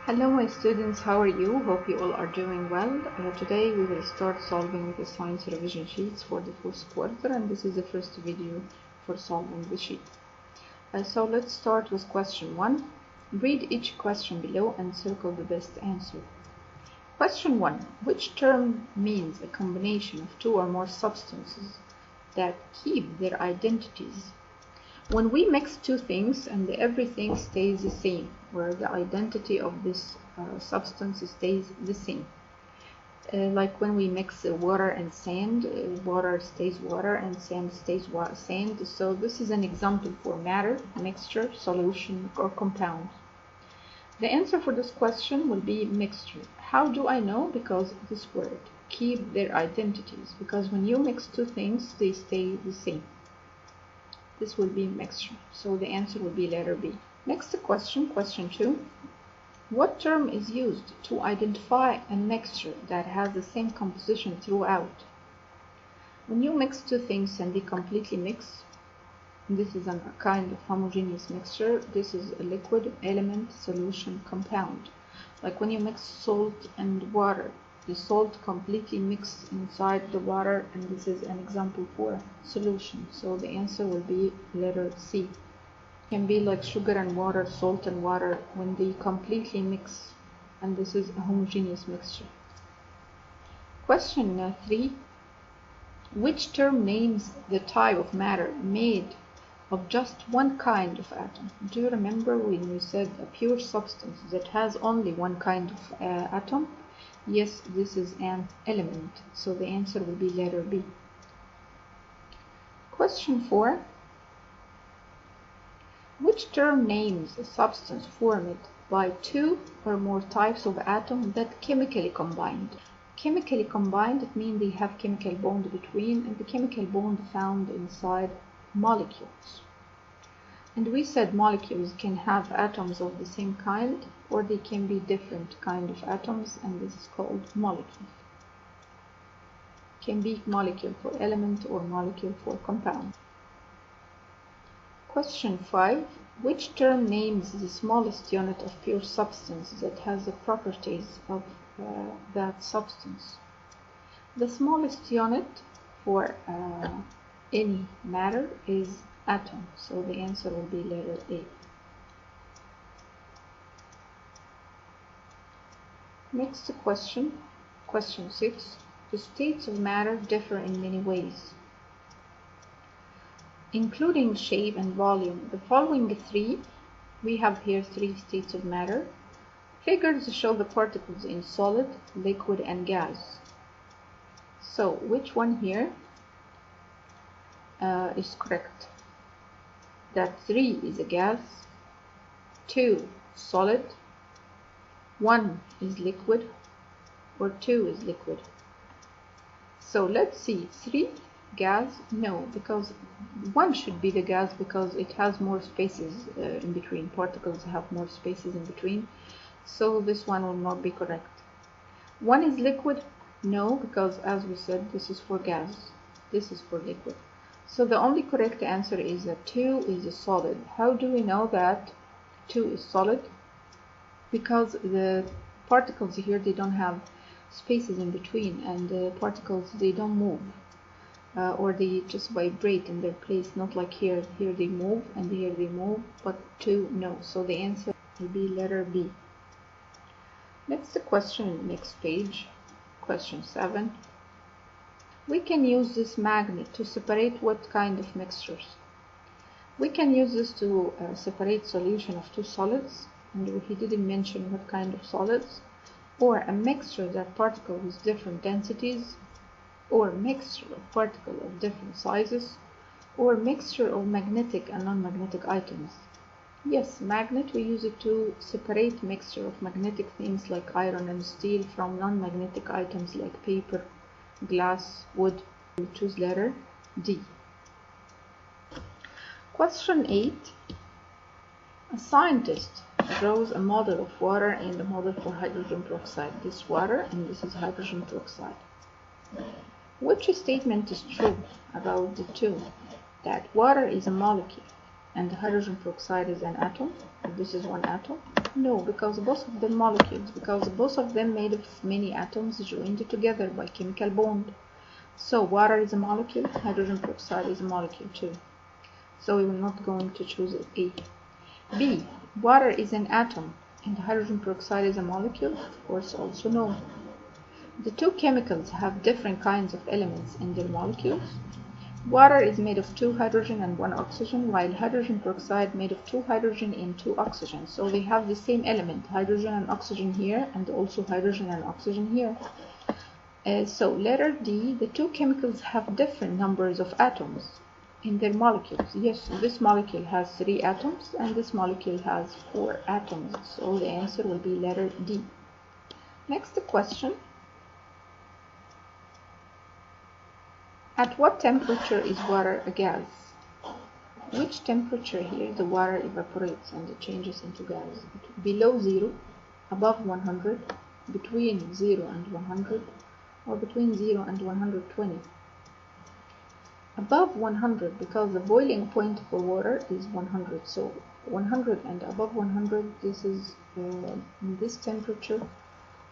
Hello my students, how are you? Hope you all are doing well. Today we will start solving the science revision sheets for the first quarter, and this is the first video for solving the sheet. So let's start with question 1. Read each question below and circle the best answer. Question 1. Which term means a combination of two or more substances that keep their identities? When we mix two things and everything stays the same, where the identity of this substance stays the same. Like when we mix water and sand, water stays water and sand stays sand. So this is an example for matter, mixture, solution, or compound. The answer for this question will be mixture. How do I know? Because this word, keep their identities. Because when you mix two things, they stay the same. This will be mixture. So the answer will be letter B. Next question, question 2. What term is used to identify a mixture that has the same composition throughout? When you mix two things and they completely mix, this is a kind of homogeneous mixture. This is a liquid, element, solution, compound. Like when you mix salt and water, the salt completely mixed inside the water, and this is an example for solution. So the answer will be letter C. It can be like sugar and water, salt and water, when they completely mix, and this is a homogeneous mixture. Question 3. Which term names the type of matter made of just one kind of atom? Do you remember when we said a pure substance that has only one kind of atom? Yes, this is an element, so the answer will be letter B. Question 4. Which term names a substance formed by two or more types of atom that chemically combined? Chemically combined, it means they have chemical bond between, and the chemical bond found inside molecules. And we said molecules can have atoms of the same kind, or they can be different kind of atoms, and this is called molecule. Can be molecule for element or molecule for compound. Question 5. Which term names the smallest unit of pure substance that has the properties of that substance? The smallest unit for any matter is atom, so the answer will be letter A. Next question, question 6. The states of matter differ in many ways, including shape and volume. The following three, we have here three states of matter. Figures show the particles in solid, liquid, and gas. So which one here is correct? That 3 is a gas, 2 solid, 1 is liquid, or 2 is liquid. So let's see, 3 gas, no, because 1 should be the gas because it has more spaces in between. Particles have more spaces in between, so this one will not be correct. 1 is liquid, no, because as we said, this is for gas, this is for liquid. So the only correct answer is that 2 is a solid. How do we know that 2 is solid? Because the particles here, they don't have spaces in between, and the particles, they don't move, or they just vibrate in their place, not like here. Here they move and here they move, but 2 no. So the answer will be letter B. Next question, next page, question 7. We can use this magnet to separate what kind of mixtures? We can use this to separate solution of two solids, and he didn't mention what kind of solids, or a mixture that particle with different densities, or mixture of particles of different sizes, or mixture of magnetic and non-magnetic items. Yes, magnet, we use it to separate mixture of magnetic things like iron and steel from non-magnetic items like paper, glass, wood. We choose letter D. Question 8. A scientist draws a model of water and a model for hydrogen peroxide. This water and this is hydrogen peroxide. Which statement is true about the two? That water is a molecule and hydrogen peroxide is an atom? This is one atom? No, because both of them molecules, because both of them made of many atoms joined together by chemical bond. So water is a molecule, hydrogen peroxide is a molecule too. So we will not going to choose A. B. Water is an atom and hydrogen peroxide is a molecule? Of course also no. The two chemicals have different kinds of elements in their molecules. Water is made of 2 hydrogen and 1 oxygen, while hydrogen peroxide made of 2 hydrogen and 2 oxygen. So they have the same element, hydrogen and oxygen here, and also hydrogen and oxygen here. So letter D, the two chemicals have different numbers of atoms in their molecules. Yes, this molecule has 3 atoms and this molecule has 4 atoms. So the answer will be letter D. Next question. At what temperature is water a gas? Which temperature here the water evaporates and it changes into gas? Below 0, above 100, between 0 and 100, or between 0 and 120. Above 100, because the boiling point for water is 100. So 100 and above 100, this is this temperature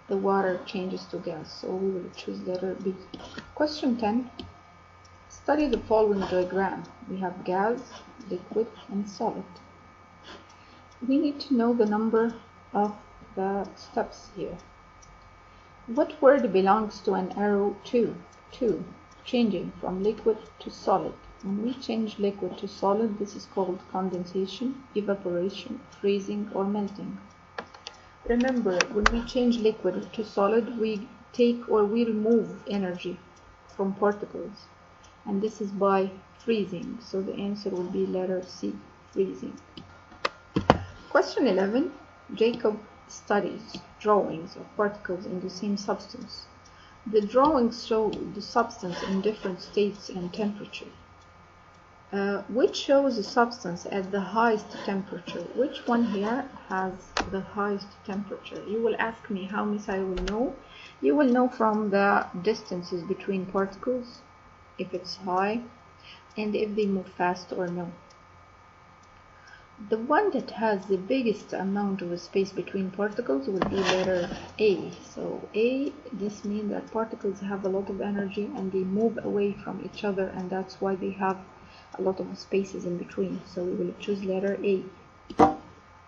the water changes to gas. So we will choose letter B. Question 10. Study the following diagram. We have gas, liquid, and solid. We need to know the number of the steps here. What word belongs to an arrow 2? 2. Changing from liquid to solid. When we change liquid to solid, this is called condensation, evaporation, freezing, or melting. Remember, when we change liquid to solid, we take or we remove energy from particles. And this is by freezing. So the answer will be letter C, freezing. Question 11. Jacob studies drawings of particles in the same substance. The drawings show the substance in different states and temperature. Which shows the substance at the highest temperature? Which one here has the highest temperature? You will ask me how, Miss, I will know. You will know from the distances between particles, if it's high, and if they move fast or no. The one that has the biggest amount of space between particles will be letter A. So A, this means that particles have a lot of energy and they move away from each other, and that's why they have a lot of spaces in between. So we will choose letter A.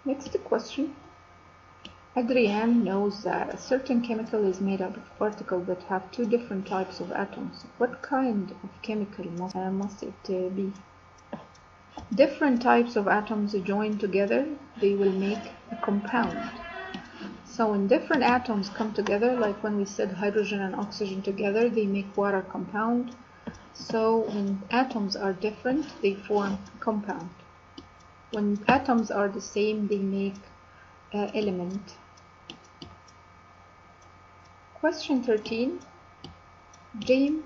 Next question. Adrienne knows that a certain chemical is made up of particles that have 2 different types of atoms. What kind of chemical must it be? Different types of atoms joined together, they will make a compound. So when different atoms come together, like when we said hydrogen and oxygen together, they make water compound. So when atoms are different, they form compound. When atoms are the same, they make element. Question 13. James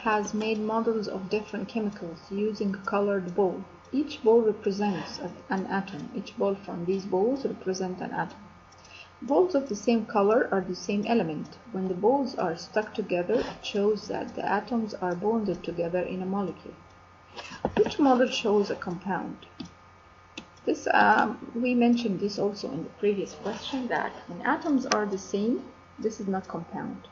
has made models of different chemicals using a colored ball. Each ball represents an atom. Each ball from these balls represents an atom. Balls of the same color are the same element. When the balls are stuck together, it shows that the atoms are bonded together in a molecule. Which model shows a compound? This we mentioned this also in the previous question, that when atoms are the same, this is not compound.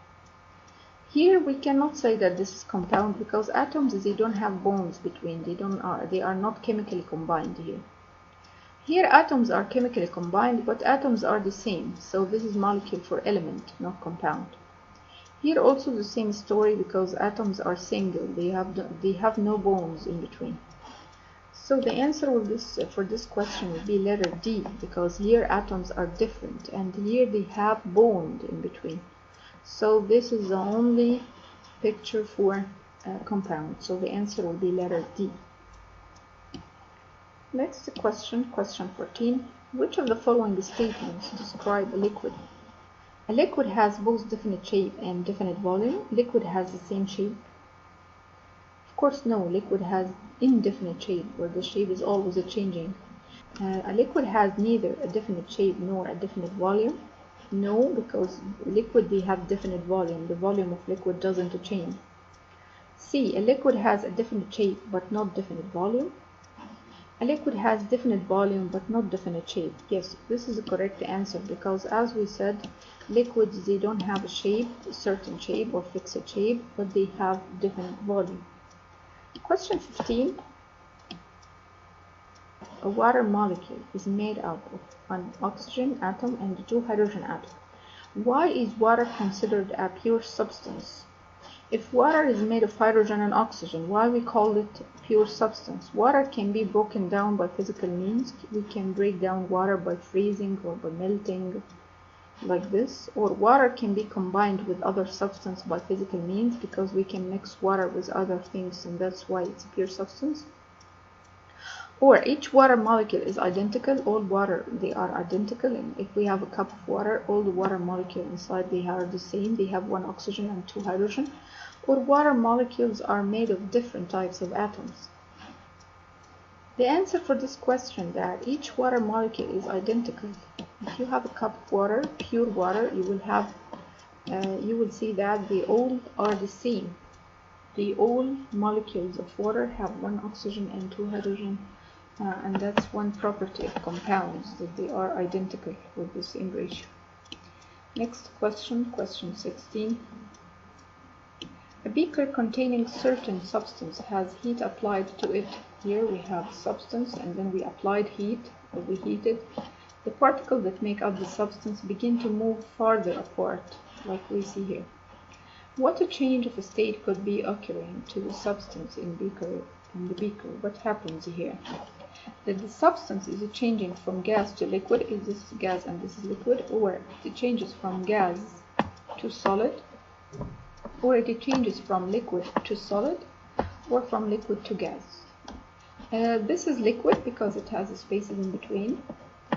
Here we cannot say that this is compound because atoms, they don't have bonds between. They are not chemically combined here. Here atoms are chemically combined, but atoms are the same. So this is molecule for element, not compound. Here also the same story because atoms are single. They have no bonds in between. So the answer for this question would be letter D, because here atoms are different and here they have bond in between. So this is the only picture for compound. So the answer will be letter D. Next question, question 14. Which of the following statements describe a liquid? A liquid has both definite shape and definite volume. Liquid has the same shape. Of course no, liquid has indefinite shape, where the shape is always changing. A liquid has neither a definite shape nor a definite volume. No, because liquid, they have definite volume. The volume of liquid doesn't change. C, a liquid has a definite shape but not definite volume. A liquid has definite volume but not definite shape. Yes, this is the correct answer because as we said, liquids, they don't have a shape, a certain shape or fixed shape, but they have definite volume. Question 15. A water molecule is made up of an oxygen atom and 2 hydrogen atoms. Why is water considered a pure substance? If water is made of hydrogen and oxygen, why we call it pure substance? Water can be broken down by physical means. We can break down water by freezing or by melting, like this. Or water can be combined with other substance by physical means because we can mix water with other things, and that's why it's a pure substance. Or each water molecule is identical. All water, they are identical, and if we have a cup of water, all the water molecules inside, they are the same. They have 1 oxygen and 2 hydrogen. Or water molecules are made of different types of atoms. The answer for this question that each water molecule is identical. If you have a cup of water, pure water, you will see that they all are the same. All molecules of water have 1 oxygen and 2 hydrogen. And that's one property of compounds, that they are identical with the same ratio. Next question, question 16. A beaker containing certain substance has heat applied to it. Here we have substance and then we applied heat, or we heated. The particles that make up the substance begin to move farther apart, like we see here. What a change of state could be occurring to the substance in the beaker? What happens here? That the substance is changing from gas to liquid. Is this gas and this is liquid? Or it changes from gas to solid? Or it changes from liquid to solid? Or from liquid to gas? This is liquid because it has spaces in between,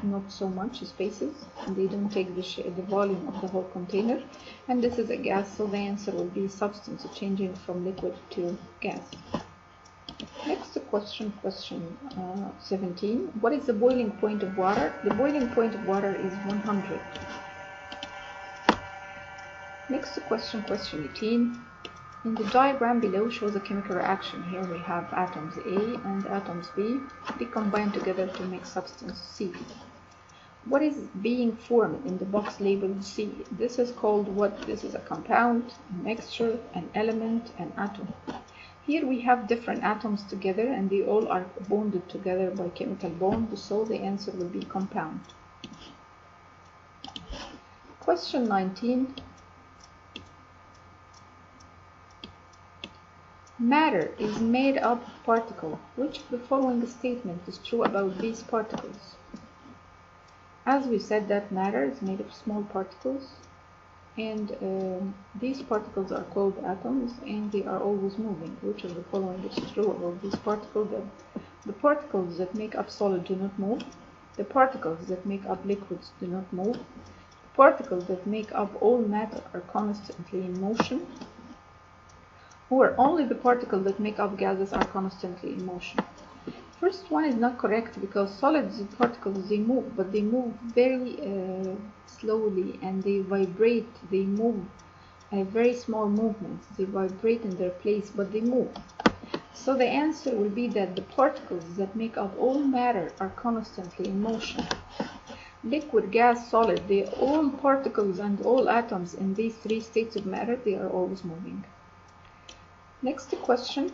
not so much spaces, and they don't take the volume of the whole container. And this is a gas, so the answer will be substance changing from liquid to gas. Next question, question 17. What is the boiling point of water? The boiling point of water is 100. Next question, question 18. In the diagram below shows a chemical reaction. Here we have atoms A and atoms B. They combine together to make substance C. What is being formed in the box labeled C? This is called what? This is a compound, a mixture, an element, an atom. Here we have different atoms together and they all are bonded together by chemical bond, so the answer will be compound. Question 19. Matter is made up of particles. Which of the following statement is true about these particles? As we said that matter is made of small particles, and these particles are called atoms and they are always moving. Which of the following is true about these particles? That the particles that make up solid do not move, the particles that make up liquids do not move, the particles that make up all matter are constantly in motion, or only the particles that make up gases are constantly in motion. First one is not correct because solids particles, they move, but they move very slowly and they vibrate. They move very small movements. They vibrate in their place, but they move. So the answer will be that the particles that make up all matter are constantly in motion. Liquid, gas, solid, all particles and all atoms in these 3 states of matter, they are always moving. Next question.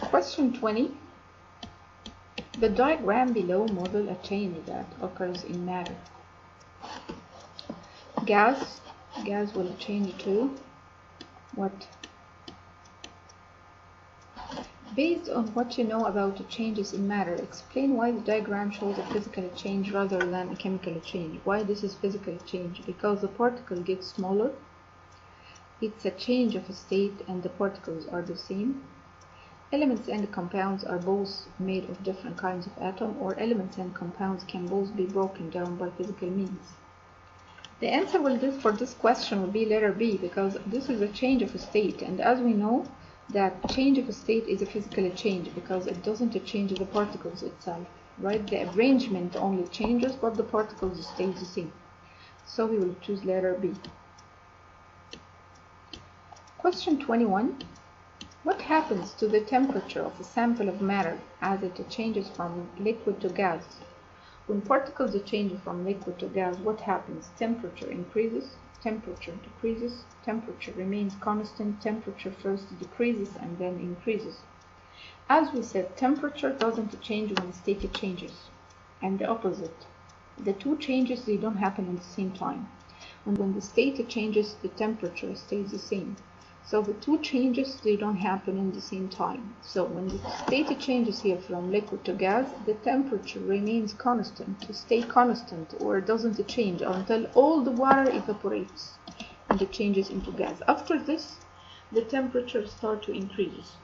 Question 20. The diagram below model a change that occurs in matter. Gas will change to what? Based on what you know about the changes in matter, explain why the diagram shows a physical change rather than a chemical change. Why this is physical change? Because the particle gets smaller. It's a change of state and the particles are the same. Elements and compounds are both made of different kinds of atom, or elements and compounds can both be broken down by physical means. The answer for this question will be letter B, because this is a change of state, and as we know that change of state is a physical change because it doesn't change the particles itself, right? The arrangement only changes but the particles stay the same. So we will choose letter B. Question 21. What happens to the temperature of a sample of matter as it changes from liquid to gas? When particles change from liquid to gas, what happens? Temperature increases, temperature decreases, temperature remains constant, temperature first decreases and then increases. As we said, temperature doesn't change when state changes, and the opposite. The two changes, they don't happen at the same time. When the state changes, the temperature stays the same. So the two changes, they don't happen in the same time. So when the state changes here from liquid to gas, the temperature remains constant, stay constant, or doesn't change until all the water evaporates and it changes into gas. After this, the temperature starts to increase.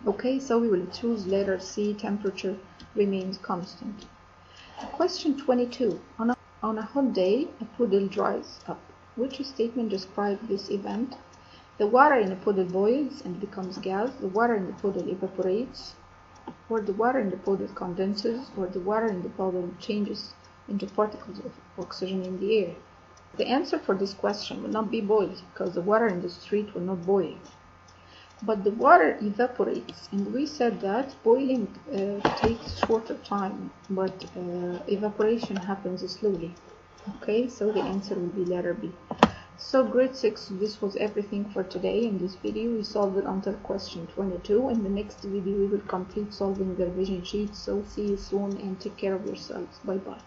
Okay, so we will choose letter C, temperature remains constant. Question 22. On a hot day, a puddle dries up. Which statement describes this event? The water in the puddle boils and becomes gas, the water in the puddle evaporates, or the water in the puddle condenses, or the water in the puddle changes into particles of oxygen in the air. The answer for this question will not be boiled, because the water in the street will not boil. But the water evaporates, and we said that boiling takes shorter time, but evaporation happens slowly. Okay, so the answer will be letter B. So grade 6, this was everything for today. In this video we solved it until question 22. In the next video we will complete solving the revision sheet. So see you soon and take care of yourselves. Bye bye.